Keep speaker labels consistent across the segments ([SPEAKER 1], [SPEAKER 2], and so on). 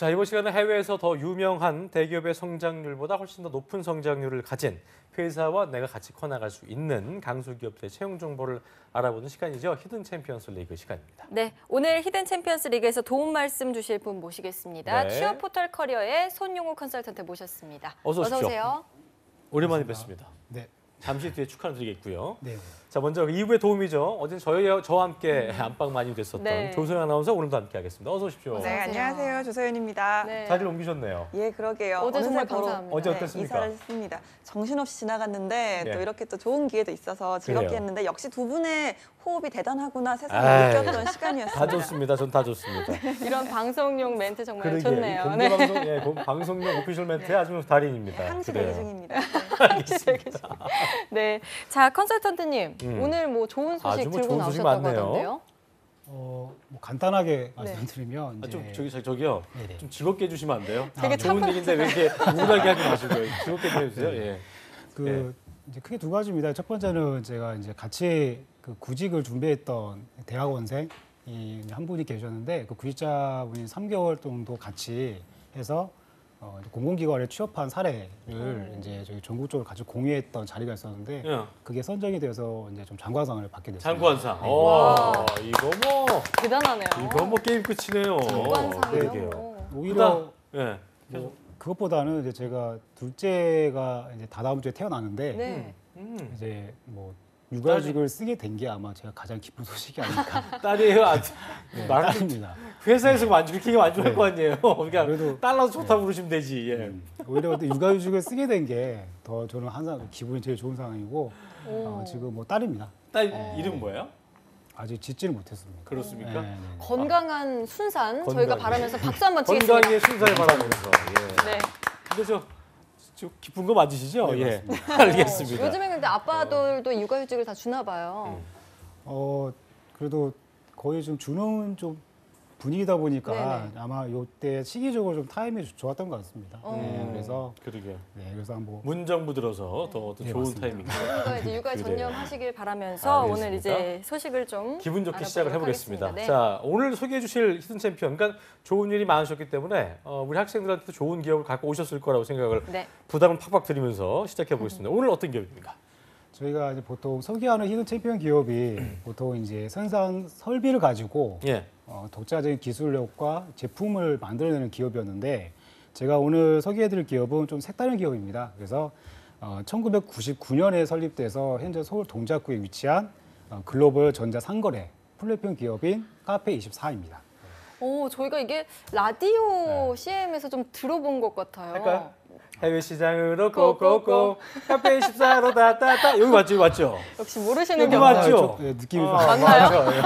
[SPEAKER 1] 자, 이번 시간은 해외에서 더 유명한 대기업의 성장률보다 훨씬 더 높은 성장률을 가진 회사와 내가 같이 커나갈 수 있는 강소기업들의 채용 정보를 알아보는 시간이죠. 히든 챔피언스 리그 시간입니다.
[SPEAKER 2] 네, 오늘 히든 챔피언스 리그에서 도움 말씀 주실 분 모시겠습니다.
[SPEAKER 1] 네.
[SPEAKER 2] 취업 포털 커리어의 손용우 컨설턴트 모셨습니다.
[SPEAKER 1] 어서 오십시오.
[SPEAKER 2] 오세요.
[SPEAKER 1] 오랜만에 뵙습니다.
[SPEAKER 3] 네.
[SPEAKER 1] 잠시 뒤에 축하드리겠고요.
[SPEAKER 3] 네.
[SPEAKER 1] 자, 먼저 2부의 도움이죠. 어제 저와 함께 안방 많이 됐었던
[SPEAKER 2] 네.
[SPEAKER 1] 조소연 아나운서 오늘도 함께 하겠습니다. 어서 오십시오.
[SPEAKER 2] 어서
[SPEAKER 4] 네,
[SPEAKER 2] 오세요.
[SPEAKER 4] 안녕하세요. 조서연입니다.
[SPEAKER 2] 네.
[SPEAKER 1] 자리를 옮기셨네요.
[SPEAKER 4] 예, 그러게요.
[SPEAKER 2] 어제
[SPEAKER 4] 어느새
[SPEAKER 2] 정말
[SPEAKER 4] 바로
[SPEAKER 2] 감사합니다.
[SPEAKER 1] 어제
[SPEAKER 4] 네,
[SPEAKER 1] 어땠습니까?
[SPEAKER 4] 이사를 했습니다. 정신없이 지나갔는데
[SPEAKER 1] 네.
[SPEAKER 4] 또 이렇게 또 좋은 기회도 있어서 즐겁게
[SPEAKER 1] 그래요.
[SPEAKER 4] 했는데 역시 두 분의 호흡이 대단하구나 세상을
[SPEAKER 1] 아이,
[SPEAKER 4] 느꼈던
[SPEAKER 1] 다
[SPEAKER 4] 시간이었습니다.
[SPEAKER 1] 좋습니다. 전 다 좋습니다.
[SPEAKER 2] 이런 방송용 멘트 정말
[SPEAKER 1] 그러게,
[SPEAKER 2] 좋네요.
[SPEAKER 1] 공개 방송, 방송용 오피셜 멘트의 아주 달인입니다.
[SPEAKER 4] 항시
[SPEAKER 1] 그래요.
[SPEAKER 4] 대기 중입니다.
[SPEAKER 1] 알겠습니다.
[SPEAKER 2] 네, 자 컨설턴트님 오늘 뭐 좋은 소식
[SPEAKER 1] 아주 뭐
[SPEAKER 2] 들고
[SPEAKER 1] 좋은 소식
[SPEAKER 2] 나오셨다고
[SPEAKER 1] 많네요.
[SPEAKER 2] 하던데요.
[SPEAKER 3] 뭐 간단하게 말씀드리면
[SPEAKER 1] 아,
[SPEAKER 3] 이제
[SPEAKER 1] 좀 저기요.
[SPEAKER 3] 네네.
[SPEAKER 1] 좀 즐겁게 해주시면 안 돼요?
[SPEAKER 2] 되게
[SPEAKER 1] 좋은 얘기인데 왜 이렇게 우울하게 하지 마시고요. 즐겁게 좀 해주세요. 예.
[SPEAKER 3] 그 이제 크게 두 가지입니다. 첫 번째는 제가 이제 같이 그 구직을 준비했던 대학원생이 이제 한 분이 계셨는데 그 구직자분이 3개월 정도 같이 해서 이제 공공기관에 취업한 사례를 이제 저희 전국적으로 같이 공유했던 자리가 있었는데
[SPEAKER 1] 예.
[SPEAKER 3] 그게 선정이 돼서 이제 좀 장관상을 받게 됐습니다.
[SPEAKER 1] 장관상.
[SPEAKER 3] 네.
[SPEAKER 1] 와, 이거 뭐
[SPEAKER 2] 대단하네요.
[SPEAKER 1] 게임 끝이네요.
[SPEAKER 2] 장관상이요.
[SPEAKER 1] 그러게요.
[SPEAKER 2] 뭐.
[SPEAKER 3] 오히려
[SPEAKER 1] 예.
[SPEAKER 3] 뭐 그것보다는 이제 제가 둘째가 이제 다다음 주에 태어나는데
[SPEAKER 2] 네.
[SPEAKER 3] 이제 뭐 육아휴직을 쓰게 된 게 아마 제가 가장 기쁜 소식이 아닐까.
[SPEAKER 1] 딸이에요.
[SPEAKER 3] 네,
[SPEAKER 1] 말은
[SPEAKER 3] 딸입니다.
[SPEAKER 1] 회사에서 그렇게 만족할 거 아니에요. 그러니까
[SPEAKER 3] 그래도-
[SPEAKER 1] 딸라서 좋다고 그러시면 되지. 예.
[SPEAKER 3] 오히려 근데 육아휴직을 쓰게 된 게 더 저는 항상 기분이 제일 좋은 상황이고 지금 뭐 딸입니다.
[SPEAKER 1] 딸 이름 뭐예요?
[SPEAKER 3] 아직 짓지는 못했습니다.
[SPEAKER 1] 그렇습니까?
[SPEAKER 3] 네, 네.
[SPEAKER 2] 건강한 순산
[SPEAKER 1] 건강히.
[SPEAKER 2] 저희가 바라면서 박수 한번 치겠습니다.
[SPEAKER 1] 건강의 순서를 바라면서. 예.
[SPEAKER 2] 네.
[SPEAKER 1] 근데 저 기쁜 거 맞으시죠?
[SPEAKER 3] 네,
[SPEAKER 1] 예.
[SPEAKER 3] 맞습니다.
[SPEAKER 1] 알겠습니다.
[SPEAKER 2] 요즘에 근데 아빠들도 육아휴직을 다 주나 봐요.
[SPEAKER 3] 그래도 거의 좀 주는 좀 분위기다 보니까
[SPEAKER 2] 네네.
[SPEAKER 3] 아마 요때 시기적으로 좀 타이밍이 좋았던 것 같습니다. 네, 그래서
[SPEAKER 1] 그러게요.
[SPEAKER 3] 그래서 한번
[SPEAKER 1] 문정부 들어서 더
[SPEAKER 3] 네,
[SPEAKER 1] 좋은
[SPEAKER 3] 맞습니다.
[SPEAKER 1] 타이밍.
[SPEAKER 2] 저희가 이제 육아에
[SPEAKER 1] 그래요.
[SPEAKER 2] 전념하시길 바라면서
[SPEAKER 1] 알겠습니다.
[SPEAKER 2] 오늘 이제 소식을 좀
[SPEAKER 1] 기분 좋게 시작을
[SPEAKER 2] 알아보도록
[SPEAKER 1] 해보겠습니다.
[SPEAKER 2] 하겠습니다. 네.
[SPEAKER 1] 자, 오늘 소개해 주실 히든 챔피언, 그러니까 좋은 일이 많으셨기 때문에 우리 학생들한테도 좋은 기업을 갖고 오셨을 거라고 생각을
[SPEAKER 2] 네.
[SPEAKER 1] 부담을 팍팍 드리면서 시작해 보겠습니다. 오늘 어떤 기업입니까?
[SPEAKER 3] 저희가 이제 보통 소개하는 히든 챔피언 기업이 보통 이제 생산 설비를 가지고
[SPEAKER 1] 예.
[SPEAKER 3] 독자적인 기술력과 제품을 만들어내는 기업이었는데 제가 오늘 소개해드릴 기업은 좀 색다른 기업입니다. 그래서 1999년에 설립돼서 현재 서울 동작구에 위치한 글로벌 전자상거래 플랫폼 기업인 카페24입니다.
[SPEAKER 2] 오, 저희가 이게 라디오 CM에서 좀 들어본 것 같아요.
[SPEAKER 1] 할까요? 해외 시장으로 고고고 카페 14로 다다다 여기 맞죠? 맞죠?
[SPEAKER 2] 역시 모르시는 게
[SPEAKER 1] 여기
[SPEAKER 2] 없나요?
[SPEAKER 1] 맞죠?
[SPEAKER 3] 네, 느낌이
[SPEAKER 2] 맞나요?
[SPEAKER 1] 맞아요. 예.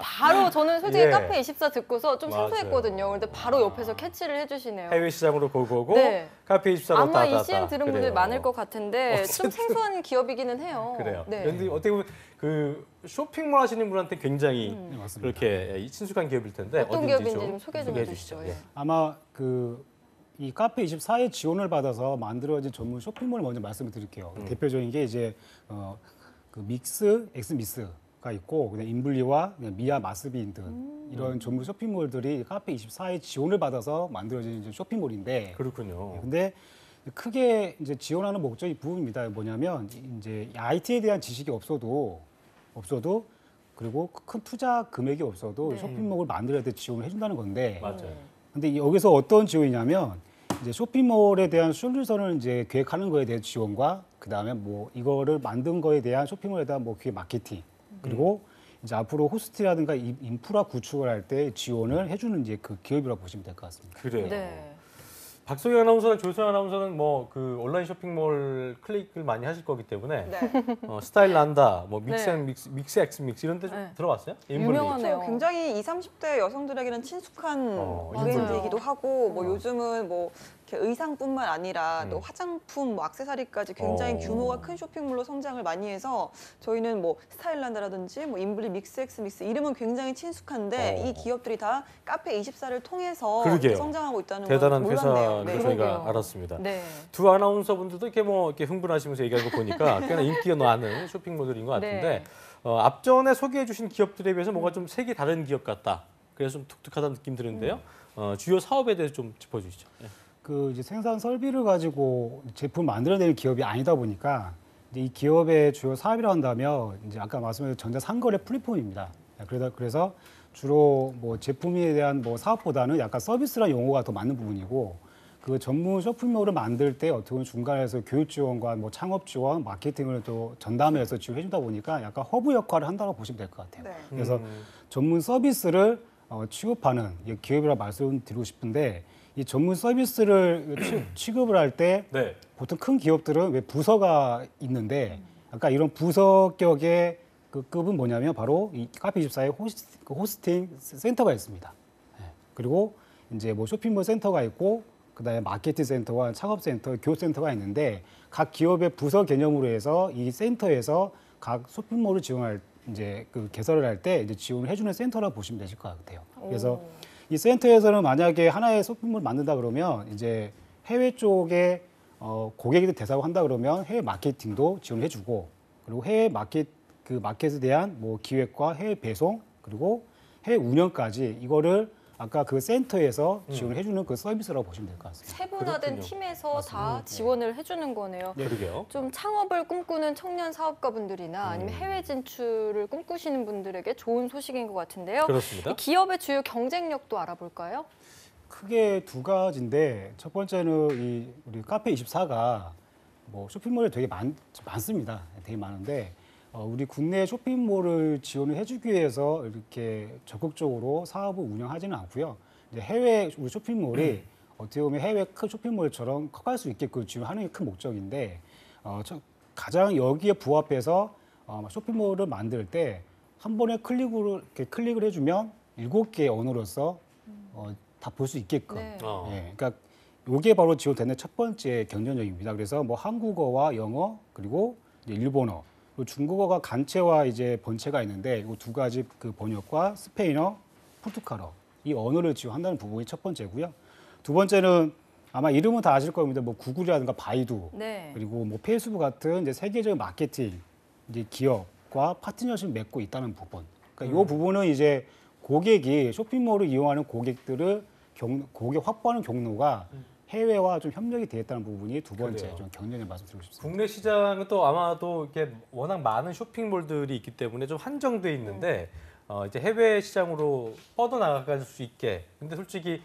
[SPEAKER 2] 바로 저는 솔직히
[SPEAKER 1] 예.
[SPEAKER 2] 카페 24 듣고서 좀
[SPEAKER 1] 맞아요.
[SPEAKER 2] 생소했거든요. 근데 바로 옆에서 캐치를 해주시네요.
[SPEAKER 1] 해외 시장으로 고고고
[SPEAKER 2] 네.
[SPEAKER 1] 카페 24로
[SPEAKER 2] 아마
[SPEAKER 1] 다다다.
[SPEAKER 2] 이 CM 들은 분들
[SPEAKER 1] 그래요.
[SPEAKER 2] 많을 것 같은데 좀
[SPEAKER 1] 어쨌든.
[SPEAKER 2] 생소한 기업이기는 해요.
[SPEAKER 1] 그래요.
[SPEAKER 2] 네.
[SPEAKER 1] 그런데 어떻게 보면 그 쇼핑몰 하시는 분한테 굉장히
[SPEAKER 3] 네, 맞습니다.
[SPEAKER 1] 그렇게 친숙한 기업일 텐데
[SPEAKER 2] 어떤
[SPEAKER 1] 어딘지
[SPEAKER 2] 기업인지
[SPEAKER 1] 좀
[SPEAKER 2] 좀 소개 좀
[SPEAKER 1] 소개해
[SPEAKER 2] 해주시죠.
[SPEAKER 1] 주시죠.
[SPEAKER 2] 예.
[SPEAKER 3] 아마 이 카페24의 지원을 받아서 만들어진 전문 쇼핑몰을 먼저 말씀을 드릴게요. 대표적인 게 이제 그 엑스미스가 있고 그냥 인블리와 그냥 미아 마스빈 등 이런 전문 쇼핑몰들이 카페24의 지원을 받아서 만들어진 이제 쇼핑몰인데
[SPEAKER 1] 그렇군요.
[SPEAKER 3] 근데 크게 이제 지원하는 목적이 부분입니다. 뭐냐면 이제 IT에 대한 지식이 없어도 그리고 큰 투자 금액이 없어도
[SPEAKER 2] 네.
[SPEAKER 3] 쇼핑몰을 만들어야 돼 지원을 해준다는 건데
[SPEAKER 1] 맞아요.
[SPEAKER 3] 근데 여기서 어떤 지원이냐면 이제 쇼핑몰에 대한 솔루션을 이제 계획하는 거에 대한 지원과 그다음에 뭐 이거를 만든 거에 대한 쇼핑몰에 대한 뭐 그게 마케팅 그리고 이제 앞으로 호스트라든가 인프라 구축을 할 때 지원을 해주는 이제 그 기업이라고 보시면 될 것 같습니다.
[SPEAKER 1] 그래요.
[SPEAKER 2] 네.
[SPEAKER 1] 박소희 아나운서랑 조소연 아나운서는 뭐 그 온라인 쇼핑몰 클릭을 많이 하실 거기 때문에
[SPEAKER 4] 네.
[SPEAKER 1] 스타일 난다, 뭐
[SPEAKER 2] 네.
[SPEAKER 1] 믹스 엑스 믹스 이런 데 좀
[SPEAKER 2] 네.
[SPEAKER 1] 들어봤어요?
[SPEAKER 2] 유명하네요.
[SPEAKER 4] 굉장히 20, 30대 여성들에게는 친숙한
[SPEAKER 1] 맞아요.
[SPEAKER 4] 브랜드이기도 하고 뭐 요즘은 뭐 이렇게 의상뿐만 아니라 또 화장품, 뭐 액세서리까지 굉장히 규모가 큰 쇼핑몰로 성장을 많이 해서 저희는 뭐 스타일란드라든지 뭐 인블리 믹스 이름은 굉장히 친숙한데 이 기업들이 다 카페 24를 통해서
[SPEAKER 1] 그러게요.
[SPEAKER 4] 성장하고 있다는
[SPEAKER 1] 대단한
[SPEAKER 4] 걸 몰랐네요.
[SPEAKER 1] 회사를
[SPEAKER 4] 네.
[SPEAKER 1] 저희가
[SPEAKER 2] 그러게요.
[SPEAKER 1] 알았습니다.
[SPEAKER 2] 네.
[SPEAKER 1] 두 아나운서분들도 이렇게 뭐 이렇게 흥분하시면서 얘기하는 거 보니까 꽤나 인기가 많은 쇼핑몰들인 것 같은데
[SPEAKER 2] 네.
[SPEAKER 1] 앞전에 소개해주신 기업들에 비해서 뭔가 좀 색이 다른 기업 같다. 그래서 좀 독특하다는 느낌 드는데요. 주요 사업에 대해서 좀 짚어주시죠. 예.
[SPEAKER 3] 그 이제 생산 설비를 가지고 제품 만들어내는 기업이 아니다 보니까 이제 이 기업의 주요 사업이라 한다면 이제 아까 말씀드린 전자상거래 플랫폼입니다. 그래서 주로 뭐 제품에 대한 뭐 사업보다는 약간 서비스라는 용어가 더 맞는 부분이고 그 전문 쇼핑몰을 만들 때 어떻게 보면 중간에서 교육 지원과 뭐 창업 지원, 마케팅을 또 전담해서 지원해 주다 보니까 약간 허브 역할을 한다고 보시면 될 것 같아요.
[SPEAKER 4] 네.
[SPEAKER 3] 그래서 전문 서비스를 취급하는 기업이라고 말씀드리고 싶은데 이 전문 서비스를 취급을 할 때
[SPEAKER 1] 네.
[SPEAKER 3] 보통 큰 기업들은 왜 부서가 있는데 아까 이런 부서격의 그 급은 뭐냐면 바로 이 카페24의 호스팅 센터가 있습니다. 예. 그리고 이제 뭐 쇼핑몰 센터가 있고 그다음에 마케팅 센터와 창업 센터, 교육 센터가 있는데 각 기업의 부서 개념으로 해서 이 센터에서 각 쇼핑몰을 지원할 이제 그 개설을 할 때 이제 지원을 해주는 센터라고 보시면 되실 것 같아요. 그래서 이 센터에서는 만약에 하나의 쇼핑몰을 만든다 그러면 이제 해외 쪽에 고객이 대상을 한다 그러면 해외 마케팅도 지원해주고 그리고 해외 마켓에 대한 뭐 기획과 해외 배송 그리고 해외 운영까지 이거를 아까 그 센터에서 지원을 해주는 그 서비스라고 보시면 될 것 같습니다.
[SPEAKER 2] 세분화된
[SPEAKER 1] 그렇군요.
[SPEAKER 2] 팀에서 다 지원을 해주는 거네요.
[SPEAKER 1] 그러게요.
[SPEAKER 2] 좀 창업을 꿈꾸는 청년 사업가분들이나 아니면 해외 진출을 꿈꾸시는 분들에게 좋은 소식인 것 같은데요.
[SPEAKER 1] 그렇습니다.
[SPEAKER 2] 이 기업의 주요 경쟁력도 알아볼까요?
[SPEAKER 3] 크게 두 가지인데 첫 번째는 우리 카페24가 뭐 쇼핑몰이 되게 많습니다. 되게 많은데 우리 국내 쇼핑몰을 지원을 해주기 위해서 이렇게 적극적으로 사업을 운영하지는 않고요. 이제 해외 우리 쇼핑몰이 어떻게 보면 해외 큰 쇼핑몰처럼 커갈 수 있게끔 지원하는 게 큰 목적인데 가장 여기에 부합해서 쇼핑몰을 만들 때 한 번에 클릭을 해주면 7개의 언어로서 다 볼 수 있게끔.
[SPEAKER 2] 네.
[SPEAKER 3] 예, 그러니까 이게 바로 지원되는 첫 번째 경쟁력입니다. 그래서 뭐 한국어와 영어 그리고 이제 일본어, 그리고 중국어가 간체와 이제 본체가 있는데 이 두 가지 그 번역과 스페인어, 포르투갈어 이 언어를 지원한다는 부분이 첫 번째고요. 두 번째는 아마 이름은 다 아실 겁니다. 뭐 구글이라든가 바이두
[SPEAKER 2] 네.
[SPEAKER 3] 그리고 뭐 페이스북 같은 이제 세계적인 마케팅 이제 기업과 파트너십 맺고 있다는 부분. 그러니까 이 부분은 이제 고객이 쇼핑몰을 이용하는 고객들을 고객 확보하는 경로가 해외와 좀 협력이 되어 있다는 부분이 두 번째
[SPEAKER 1] 그래요.
[SPEAKER 3] 좀 경쟁을 말씀드리고 싶습니다.
[SPEAKER 1] 국내 시장은 또 아마도 이게 워낙 많은 쇼핑몰들이 있기 때문에 좀 한정돼 있는데 이제 해외 시장으로 뻗어 나갈 수 있게. 근데 솔직히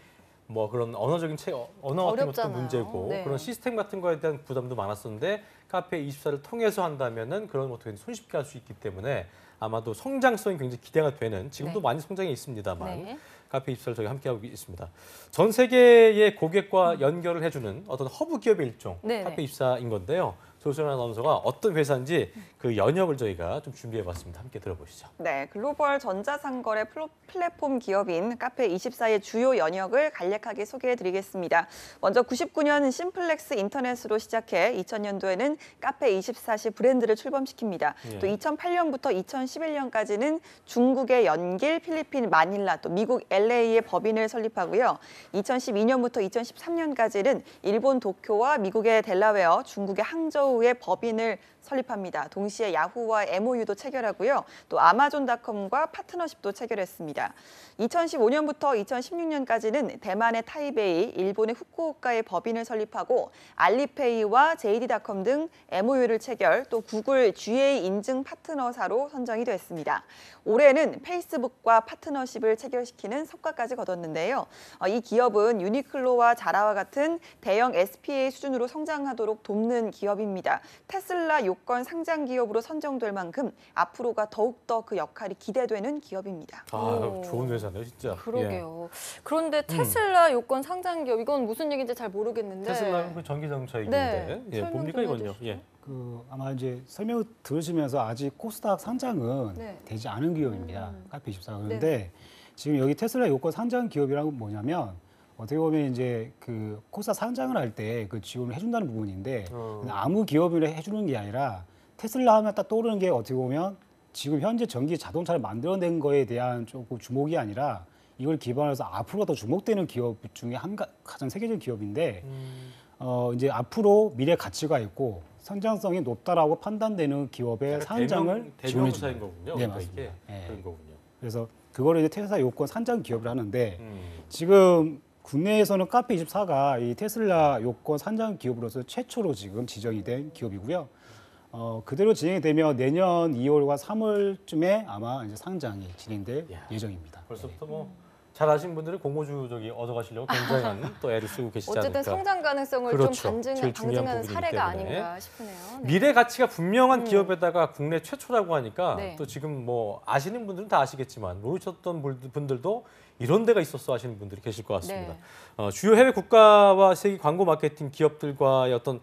[SPEAKER 1] 뭐 그런 언어적인 언어 같은 것도
[SPEAKER 2] 어렵잖아요.
[SPEAKER 1] 문제고
[SPEAKER 2] 네.
[SPEAKER 1] 그런 시스템 같은 거에 대한 부담도 많았었는데 카페24를 통해서 한다면은 그런 것도 손쉽게 할 수 있기 때문에 아마도 성장성이 굉장히 기대가 되는 지금도
[SPEAKER 2] 네.
[SPEAKER 1] 많이 성장해 있습니다만
[SPEAKER 2] 네.
[SPEAKER 1] 카페24를 저희 함께하고 있습니다. 전 세계의 고객과 연결을 해주는 어떤 허브 기업의 일종
[SPEAKER 2] 네네.
[SPEAKER 1] 카페24인 건데요. 조수연 아나운서가 어떤 회사인지 그 연역을 저희가 좀 준비해봤습니다. 함께 들어보시죠.
[SPEAKER 4] 네, 글로벌 전자상거래 플랫폼 기업인 카페24의 주요 연역을 간략하게 소개해드리겠습니다. 먼저 99년 심플렉스 인터넷으로 시작해 2000년도에는 카페24시 브랜드를 출범시킵니다.
[SPEAKER 1] 예.
[SPEAKER 4] 또 2008년부터 2011년까지는 중국의 연길, 필리핀 마닐라, 또 미국 LA의 법인을 설립하고요. 2012년부터 2013년까지는 일본 도쿄와 미국의 델라웨어, 중국의 항저우 의 법인을 설립합니다. 동시에 야후와 MOU도 체결하고요. 또 아마존닷컴과 파트너십도 체결했습니다. 2015년부터 2016년까지는 대만의 타이베이, 일본의 후쿠오카의 법인을 설립하고 알리페이와 JD.com 등 MOU를 체결, 또 구글 GA 인증 파트너사로 선정이 됐습니다. 올해는 페이스북과 파트너십을 체결시키는 성과까지 거뒀는데요. 이 기업은 유니클로와 자라와 같은 대형 SPA 수준으로 성장하도록 돕는 기업입니다. 테슬라 요건 상장 기업으로 선정될 만큼 앞으로가 더욱더 그 역할이 기대되는 기업입니다.
[SPEAKER 1] 아,
[SPEAKER 2] 오.
[SPEAKER 1] 좋은 회사네요, 진짜.
[SPEAKER 2] 그러게요. 그런데 테슬라 요건 상장 기업 이건 무슨 얘기인지 잘 모르겠는데.
[SPEAKER 1] 테슬라는 그 전기 자동차
[SPEAKER 2] 네.
[SPEAKER 1] 얘기인데 예,
[SPEAKER 2] 설명
[SPEAKER 1] 뭡니까
[SPEAKER 2] 좀
[SPEAKER 1] 이건요?
[SPEAKER 2] 해주시죠.
[SPEAKER 1] 예.
[SPEAKER 3] 아마 이제 설명을 들으시면서 아직 코스닥 상장은
[SPEAKER 2] 네.
[SPEAKER 3] 되지 않은 기업입니다. 카페24가. 그런데 지금 여기 테슬라 요건 상장 기업이라는 건 뭐냐면 어떻게 보면 이제 그 코스닥 상장을 할 때 그 지원을 해준다는 부분인데 아무 기업이나 해주는 게 아니라 테슬라 하면 딱 떠오르는 게 어떻게 보면 지금 현재 전기 자동차를 만들어낸 거에 대한 조금 주목이 아니라 이걸 기반으로 해서 앞으로 더 주목되는 기업 중에 가장 세계적 기업인데 이제 앞으로 미래 가치가 있고 성장성이 높다라고 판단되는 기업의 상장을
[SPEAKER 1] 대명
[SPEAKER 3] 지원해
[SPEAKER 1] 회사인
[SPEAKER 3] 줍니다.
[SPEAKER 1] 거군요.
[SPEAKER 3] 네,
[SPEAKER 1] 그러니까
[SPEAKER 3] 맞습니다.
[SPEAKER 1] 이게
[SPEAKER 3] 네.
[SPEAKER 1] 그런 거군요.
[SPEAKER 3] 그래서 그거를 이제 테슬라 요건 산정 기업을 하는데 지금 국내에서는 카페24가 이 테슬라 요건 산정 기업으로서 최초로 지금 지정이 된 기업이고요. 그대로 진행이 되면 내년 2월과 3월쯤에 아마 이제 상장이 진행될
[SPEAKER 1] 야.
[SPEAKER 3] 예정입니다.
[SPEAKER 1] 벌써부터 뭐 잘 아시는 분들은 공모주 저기 얻어가시려고 굉장한 또 애를 쓰고 계시지 않을까.
[SPEAKER 2] 어쨌든 성장 가능성을
[SPEAKER 1] 그렇죠.
[SPEAKER 2] 좀
[SPEAKER 1] 제일 중요한
[SPEAKER 2] 방증하는
[SPEAKER 1] 부분이기
[SPEAKER 2] 사례가
[SPEAKER 1] 때문에.
[SPEAKER 2] 아닌가 싶으네요. 네.
[SPEAKER 1] 미래 가치가 분명한 기업에다가 국내 최초라고 하니까
[SPEAKER 2] 네.
[SPEAKER 1] 또 지금 뭐 아시는 분들은 다 아시겠지만 모르셨던 분들도 이런 데가 있었어 하시는 분들이 계실 것 같습니다.
[SPEAKER 2] 네.
[SPEAKER 1] 주요 해외 국가와 세계 광고 마케팅 기업들과의 어떤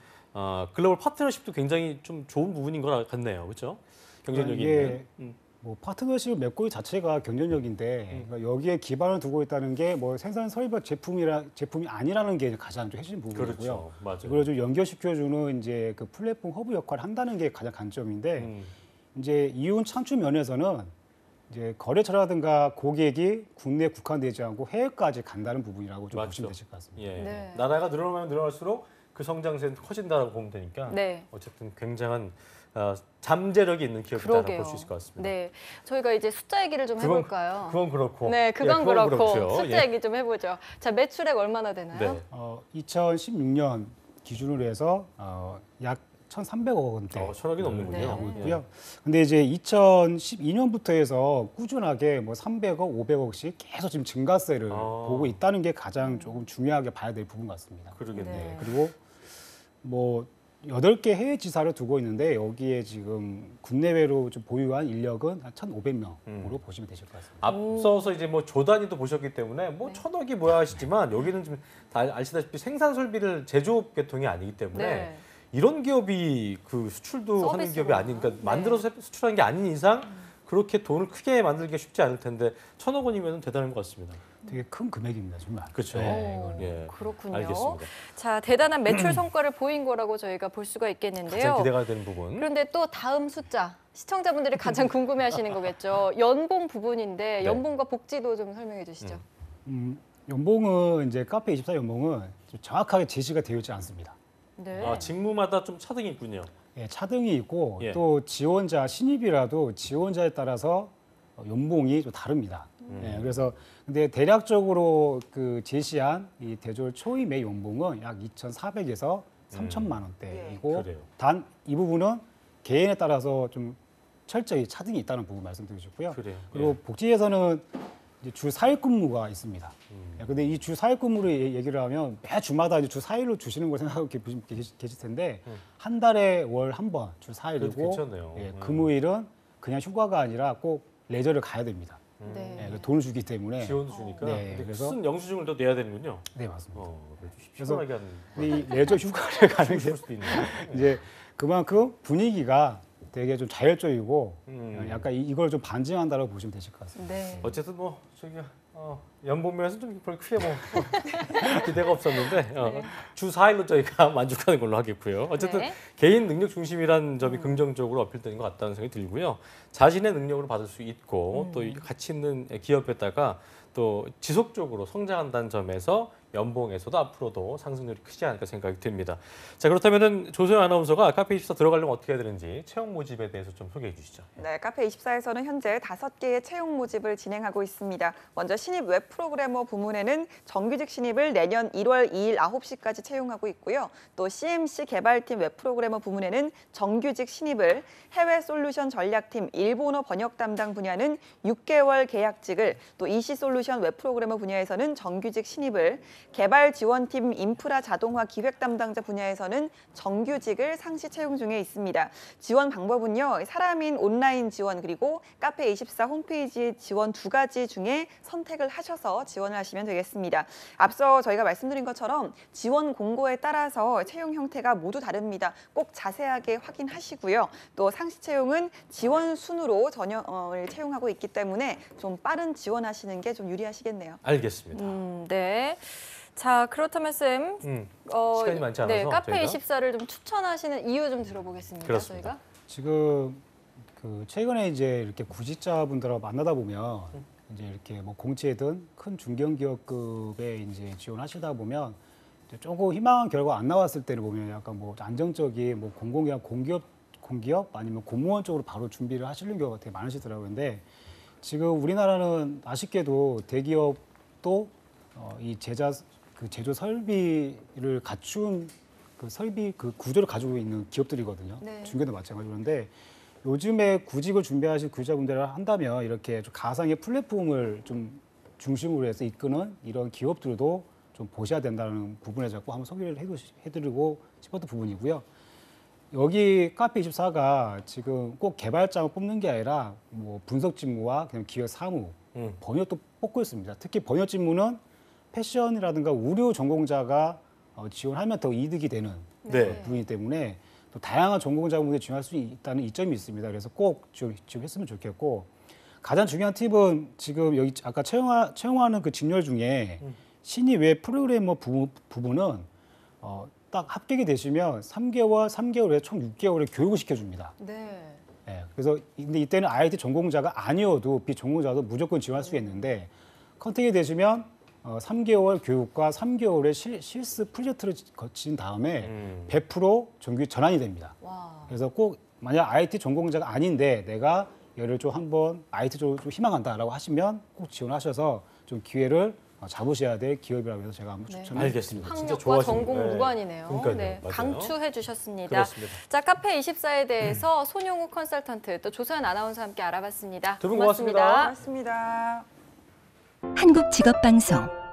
[SPEAKER 1] 글로벌 파트너십도 굉장히 좀 좋은 부분인 것 같네요. 그렇죠? 경쟁력이
[SPEAKER 3] 이게
[SPEAKER 1] 있는.
[SPEAKER 3] 뭐 파트너십을 맺고 이 자체가 경쟁력인데 그러니까 여기에 기반을 두고 있다는 게 뭐 생산 설비 제품이 아니라는 게 가장 좀 핵심 부분이고요.
[SPEAKER 1] 그렇죠. 맞아요.
[SPEAKER 3] 이걸 좀 연결시켜주는 이제 그 플랫폼 허브 역할을 한다는 게 가장 강점인데 이제 이윤 창출 면에서는 이제 거래처라든가 고객이 국내에 국한되지 않고 해외까지 간다는 부분이라고 좀
[SPEAKER 1] 맞죠.
[SPEAKER 3] 보시면 되실 것 같습니다.
[SPEAKER 1] 예.
[SPEAKER 2] 네.
[SPEAKER 1] 나라가 늘어나면 늘어날수록 그 성장세는 커진다고 보면 되니까
[SPEAKER 2] 네.
[SPEAKER 1] 어쨌든 굉장한 잠재력이 있는 기업이다라고
[SPEAKER 2] 그러게요.
[SPEAKER 1] 볼 수 있을 것 같습니다.
[SPEAKER 2] 네, 저희가 이제 숫자 얘기를 좀
[SPEAKER 1] 그건-
[SPEAKER 2] 해볼까요?
[SPEAKER 1] 그건 그렇고.
[SPEAKER 2] 네, 그건
[SPEAKER 1] 예,
[SPEAKER 2] 그렇고
[SPEAKER 1] 그렇죠.
[SPEAKER 2] 숫자
[SPEAKER 1] 예.
[SPEAKER 2] 얘기 좀 해보죠. 자, 매출액 얼마나 되나요?
[SPEAKER 1] 네.
[SPEAKER 3] 2016년 기준으로 해서 약 1,300억 원대
[SPEAKER 1] 천억이 넘는군요.
[SPEAKER 2] 네.
[SPEAKER 3] 하고
[SPEAKER 1] 예.
[SPEAKER 3] 있고요. 근데 이제 2012년부터 해서 꾸준하게 뭐 300억, 500억씩 계속 지금 증가세를 보고 있다는 게 가장 조금 중요하게 봐야 될 부분 같습니다.
[SPEAKER 1] 그러겠네요.
[SPEAKER 2] 네.
[SPEAKER 3] 그리고 뭐 8개 해외 지사를 두고 있는데 여기에 지금 국내외로 좀 보유한 인력은 한 1,500명으로 보시면 되실 것 같습니다.
[SPEAKER 1] 앞서서 이제 뭐 조 단위도 보셨기 때문에 뭐
[SPEAKER 2] 네.
[SPEAKER 1] 천억이 뭐야 하시지만 여기는 지금 다 아시다시피 생산 설비를 제조업 계통이 아니기 때문에
[SPEAKER 2] 네.
[SPEAKER 1] 이런 기업이 그 수출도 하는
[SPEAKER 2] 서비스구나.
[SPEAKER 1] 기업이 아니니까
[SPEAKER 2] 네.
[SPEAKER 1] 만들어서 수출하는 게 아닌 이상 그렇게 돈을 크게 만들기가 쉽지 않을 텐데 1,000억 원이면 대단한 것 같습니다.
[SPEAKER 3] 되게 큰 금액입니다, 정말.
[SPEAKER 1] 그렇죠.
[SPEAKER 3] 네,
[SPEAKER 2] 오,
[SPEAKER 1] 예.
[SPEAKER 2] 그렇군요.
[SPEAKER 1] 알겠습니다.
[SPEAKER 2] 자, 대단한 매출 성과를 보인 거라고 저희가 볼 수가 있겠는데요.
[SPEAKER 1] 가장 기대가 되는 부분.
[SPEAKER 2] 그런데 또 다음 숫자, 시청자분들이 가장 궁금해하시는 거겠죠. 연봉 부분인데
[SPEAKER 1] 네.
[SPEAKER 2] 연봉과 복지도 좀 설명해 주시죠.
[SPEAKER 3] 연봉은 이제 카페24 연봉은 좀 정확하게 제시가 되어 있지 않습니다.
[SPEAKER 2] 네.
[SPEAKER 1] 직무마다 좀 차등이 있군요.
[SPEAKER 3] 예, 차등이 있고
[SPEAKER 1] 예.
[SPEAKER 3] 또 지원자 신입이라도 지원자에 따라서 연봉이 좀 다릅니다. 예, 그래서 근데 대략적으로 그 제시한 이 대졸 초임의 연봉은 약 2,400에서 3천만 원대이고
[SPEAKER 1] 그래요.
[SPEAKER 3] 단 이 부분은 개인에 따라서 좀 철저히 차등이 있다는 부분 말씀드리고 싶고요.
[SPEAKER 1] 그래요.
[SPEAKER 3] 그리고 복지에서는 이제 주 4일 근무가 있습니다. 예, 근데 이 주 4일 근무를 얘기를 하면 매 주마다 이제 주 4일로 주시는 걸 생각하고 계실 텐데 한 달에 월 한 번 주
[SPEAKER 1] 그래도
[SPEAKER 3] 4일이고
[SPEAKER 1] 괜찮네요.
[SPEAKER 3] 예, 금요일은 그냥 휴가가 아니라 꼭 레저를 가야 됩니다.
[SPEAKER 2] 네.
[SPEAKER 3] 예, 돈을 주기 때문에
[SPEAKER 1] 지원도 주니까
[SPEAKER 3] 네,
[SPEAKER 1] 근데
[SPEAKER 3] 그래서-
[SPEAKER 1] 쓴 영수증을 또 내야 되는군요.
[SPEAKER 3] 네 맞습니다.
[SPEAKER 1] 그래도
[SPEAKER 3] 그래서
[SPEAKER 1] 시원하게 하는
[SPEAKER 3] 근데 이 레저 휴가를 가는 게
[SPEAKER 1] 줄 수도 있네요.
[SPEAKER 3] 이제 그만큼 분위기가 되게 좀 자율적이고 약간 이걸 좀 반증한다고 보시면 되실 것 같습니다.
[SPEAKER 2] 네.
[SPEAKER 1] 어쨌든 뭐 저기 연봉면에서 좀 별로 크게 뭐 기대가 없었는데 주 4일로 저희가 만족하는 걸로 하겠고요. 어쨌든
[SPEAKER 2] 네.
[SPEAKER 1] 개인 능력 중심이라는 점이 긍정적으로 어필되는 것 같다는 생각이 들고요. 자신의 능력으로 받을 수 있고 또 이 가치 있는 기업에다가 또 지속적으로 성장한다는 점에서 연봉에서도 앞으로도 상승률이 크지 않을까 생각이 듭니다. 자, 그렇다면은 조소영 아나운서가 카페24 들어가려면 어떻게 해야 되는지 채용 모집에 대해서 좀 소개해 주시죠.
[SPEAKER 4] 네, 카페24에서는 현재 5개의 채용 모집을 진행하고 있습니다. 먼저 신입 웹 프로그래머 부문에는 정규직 신입을 내년 1월 2일 9시까지 채용하고 있고요. 또 CMC 개발팀 웹 프로그래머 부문에는 정규직 신입을, 해외 솔루션 전략팀 일본어 번역 담당 분야는 6개월 계약직을, 또 EC 솔루션 웹 프로그래머 분야에서는 정규직 신입을, 개발 지원팀 인프라 자동화 기획 담당자 분야에서는 정규직을 상시 채용 중에 있습니다. 지원 방법은요, 사람인 온라인 지원 그리고 카페24 홈페이지 지원 2가지 중에 선택을 하셔서 지원을 하시면 되겠습니다. 앞서 저희가 말씀드린 것처럼 지원 공고에 따라서 채용 형태가 모두 다릅니다. 꼭 자세하게 확인하시고요. 또 상시 채용은 지원 순으로 전형을 채용하고 있기 때문에 좀 빠른 지원하시는 게 좀 유리하시겠네요.
[SPEAKER 1] 알겠습니다.
[SPEAKER 2] 네. 자, 그렇다면 쌤,
[SPEAKER 1] 시간이 많지 않아서
[SPEAKER 2] 네, 카페
[SPEAKER 1] 저희가.
[SPEAKER 2] 24를 좀 추천하시는 이유 좀 들어보겠습니다.
[SPEAKER 1] 그렇습니다.
[SPEAKER 2] 저희가.
[SPEAKER 3] 지금 그 최근에 이제 이렇게 구직자분들하고 만나다 보면 이제 이렇게 뭐 공채든 큰 중견기업급에 이제 지원하시다 보면 이제 조금 희망한 결과 안 나왔을 때를 보면 약간 뭐 안정적인 뭐 공기업 아니면 공무원 쪽으로 바로 준비를 하시는 경우가 되게 많으시더라고요. 근데 지금 우리나라는 아쉽게도 대기업도 이 제조 설비를 갖춘 그 설비 그 구조를 가지고 있는 기업들이거든요.
[SPEAKER 2] 네.
[SPEAKER 3] 중개도 마찬가지로. 그런데 요즘에 구직을 준비하실 구직자분들을 한다면 이렇게 좀 가상의 플랫폼을 좀 중심으로 해서 이끄는 이런 기업들도 좀 보셔야 된다는 부분에 자꾸 한번 소개를 해드리고 싶었던 부분이고요. 여기 카페24가 지금 꼭 개발자만 뽑는 게 아니라 뭐 분석 직무와 그냥 기획 사무, 번역도 뽑고 있습니다. 특히 번역 직무는 패션이라든가 의료 전공자가 지원하면 더 이득이 되는
[SPEAKER 1] 네.
[SPEAKER 3] 부분이기 때문에 또 다양한 전공자분들이 지원할 수 있다는 이점이 있습니다. 그래서 꼭 지원했으면 좋겠고 가장 중요한 팁은 지금 여기 아까 채용하는 그 직렬 중에 신입 외 프로그래머 부분은 딱 합격이 되시면 3개월에 총 6개월의 교육을 시켜줍니다.
[SPEAKER 2] 네.
[SPEAKER 3] 예, 그래서 근데 이때는 IT 전공자가 아니어도 비전공자도 무조건 지원할 수 있는데 컨택이 되시면 3개월 교육과 3개월의 실습 프로젝트를 거친 다음에 100% 정규 전환이 됩니다.
[SPEAKER 2] 와.
[SPEAKER 3] 그래서 꼭 만약 IT 전공자가 아닌데 내가 얘를 좀 한번 IT 쪽으로 좀 희망한다라고 하시면 꼭 지원하셔서 좀 기회를 잡으셔야 될 기업이라고 해서 제가 한번
[SPEAKER 2] 네.
[SPEAKER 3] 추천을
[SPEAKER 1] 알겠습니다. 진짜
[SPEAKER 2] 학력과
[SPEAKER 1] 좋아하시는-
[SPEAKER 2] 전공
[SPEAKER 1] 네.
[SPEAKER 2] 무관이네요.
[SPEAKER 1] 그러니까요.
[SPEAKER 2] 네,
[SPEAKER 1] 맞아요.
[SPEAKER 2] 강추해 주셨습니다.
[SPEAKER 1] 그렇습니다.
[SPEAKER 2] 자, 카페24에 대해서 손용우 컨설턴트 또 조서연 아나운서와 함께 알아봤습니다.
[SPEAKER 1] 두분 고맙습니다.
[SPEAKER 4] 고맙습니다.
[SPEAKER 5] 한국직업방송